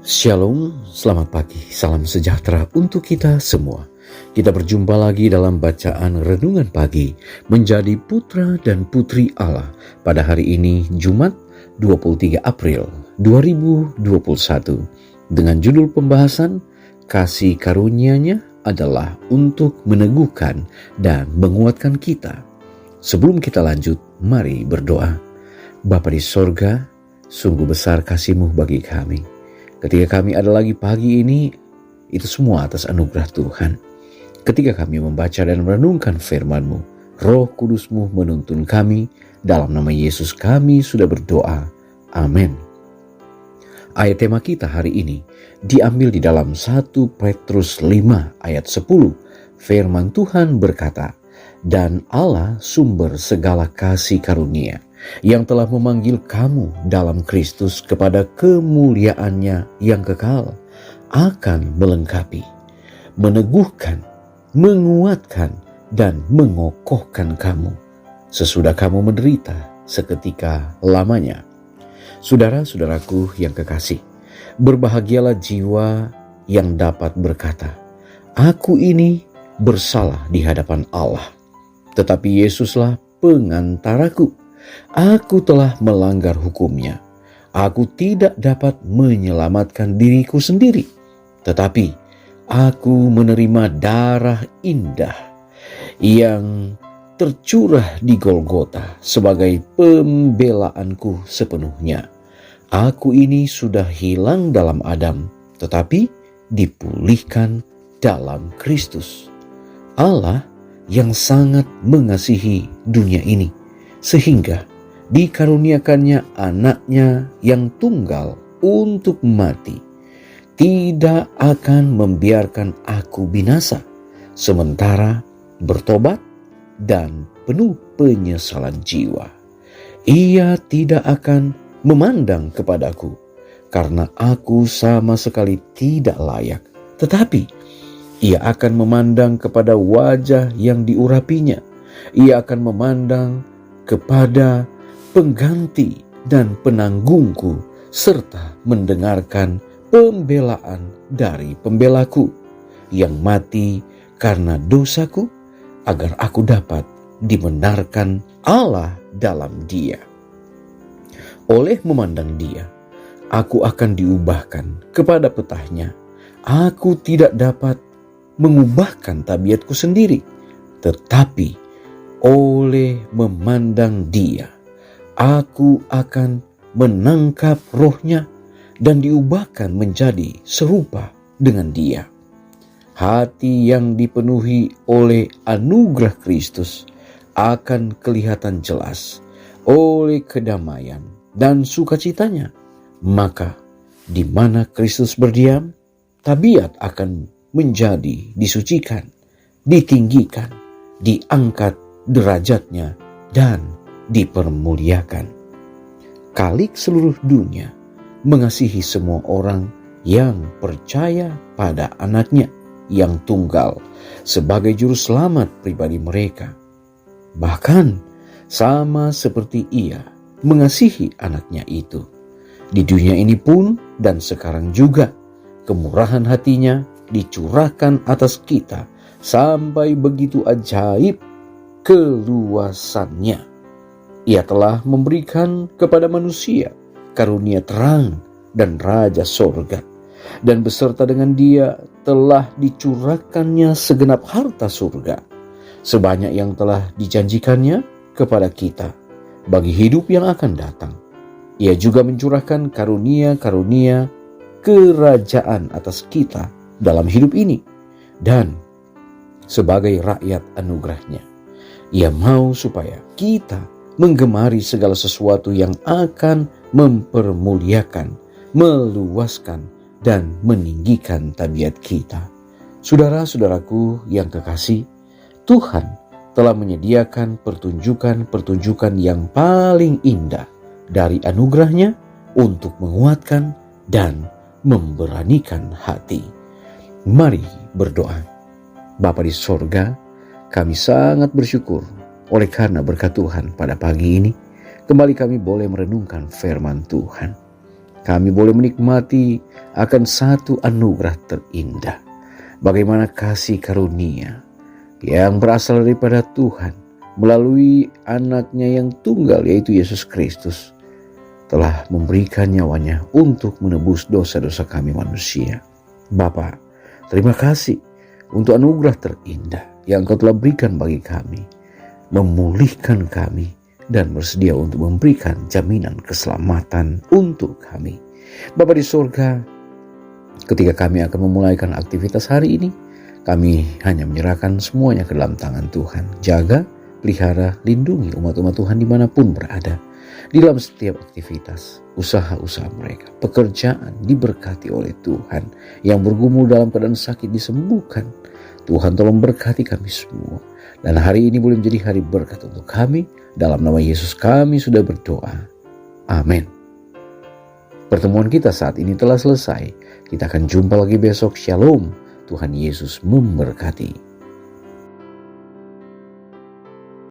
Shalom, selamat pagi, salam sejahtera untuk kita semua. Kita berjumpa lagi dalam bacaan Renungan Pagi menjadi putra dan putri Allah pada hari ini Jumat 23 April 2021 dengan judul pembahasan Kasih Karunia-Nya adalah untuk meneguhkan dan menguatkan kita. Sebelum kita lanjut, mari berdoa. Bapa di sorga, sungguh besar kasih-Mu bagi kami. Ketika kami ada lagi pagi ini, itu semua atas anugerah Tuhan. Ketika kami membaca dan merenungkan firman-Mu, Roh Kudus-Mu menuntun kami. Dalam nama Yesus kami sudah berdoa. Amin. Ayat tema kita hari ini diambil di dalam 1 Petrus 5 ayat 10. Firman Tuhan berkata, "Dan Allah sumber segala kasih karunia, yang telah memanggil kamu dalam Kristus kepada kemuliaan-Nya yang kekal, akan melengkapi, meneguhkan, menguatkan, dan mengokohkan kamu, sesudah kamu menderita seketika lamanya." Saudara-saudaraku yang kekasih, berbahagialah jiwa yang dapat berkata, "Aku ini bersalah di hadapan Allah, tetapi Yesuslah pengantaraku. Aku telah melanggar hukum-Nya. Aku tidak dapat menyelamatkan diriku sendiri, tetapi aku menerima darah indah yang tercurah di Golgota sebagai pembelaanku sepenuhnya. Aku ini sudah hilang dalam Adam, tetapi dipulihkan dalam Kristus. Allah yang sangat mengasihi dunia ini, sehingga dikaruniakannya anaknya yang tunggal untuk mati, tidak akan membiarkan aku binasa, sementara bertobat dan penuh penyesalan jiwa. Ia tidak akan memandang kepadaku, karena aku sama sekali tidak layak, tetapi Ia akan memandang kepada wajah yang diurapinya. Ia akan memandang kepada pengganti dan penanggungku, serta mendengarkan pembelaan dari pembelaku yang mati karena dosaku, agar aku dapat dibenarkan Allah dalam Dia. Oleh memandang Dia, aku akan diubahkan kepada petahnya. Aku tidak dapat mengubahkan tabiatku sendiri, tetapi oleh memandang Dia, aku akan menangkap rohnya dan diubahkan menjadi serupa dengan Dia. Hati yang dipenuhi oleh anugerah Kristus akan kelihatan jelas oleh kedamaian dan sukacitanya. Maka di mana Kristus berdiam, tabiat akan menjadi disucikan, ditinggikan, diangkat derajatnya, dan dipermuliakan. Kalik seluruh dunia mengasihi semua orang yang percaya pada anaknya yang tunggal sebagai juru selamat pribadi mereka. Bahkan sama seperti Ia mengasihi anaknya itu. Di dunia ini pun dan sekarang juga, kemurahan hatinya dicurahkan atas kita sampai begitu ajaib keluasannya. Ia telah memberikan kepada manusia karunia terang dan Raja Sorga, dan beserta dengan Dia telah dicurahkannya segenap harta surga, sebanyak yang telah dijanjikannya kepada kita bagi hidup yang akan datang. Ia juga mencurahkan karunia-karunia kerajaan atas kita dalam hidup ini, dan sebagai rakyat anugerahnya, Ia mau supaya kita menggemari segala sesuatu yang akan mempermuliakan, meluaskan, dan meninggikan tabiat kita. Saudara-saudaraku yang kekasih, Tuhan telah menyediakan pertunjukan-pertunjukan yang paling indah dari anugerahnya untuk menguatkan dan memberanikan hati. Mari berdoa. Bapa di sorga, kami sangat bersyukur oleh karena berkat Tuhan pada pagi ini, kembali kami boleh merenungkan firman Tuhan. kami boleh menikmati akan satu anugerah terindah. Bagaimana kasih karunia yang berasal daripada Tuhan melalui anaknya yang tunggal, yaitu Yesus Kristus, telah memberikan nyawanya untuk menebus dosa-dosa kami manusia. Bapa, terima kasih untuk anugerah terindah yang Engkau telah berikan bagi kami, memulihkan kami dan bersedia untuk memberikan jaminan keselamatan untuk kami. Bapa di surga, ketika kami akan memulaikan aktivitas hari ini, kami hanya menyerahkan semuanya ke dalam tangan Tuhan. Jaga, pelihara, lindungi umat-umat Tuhan dimanapun berada. Di dalam setiap aktivitas, usaha-usaha mereka, pekerjaan diberkati oleh Tuhan. Yang bergumul dalam keadaan sakit disembuhkan. Tuhan tolong berkati kami semua. Dan hari ini boleh menjadi hari berkat untuk kami. Dalam nama Yesus kami sudah berdoa. Amin. Pertemuan kita saat ini telah selesai. Kita akan jumpa lagi besok. Shalom. Tuhan Yesus memberkati.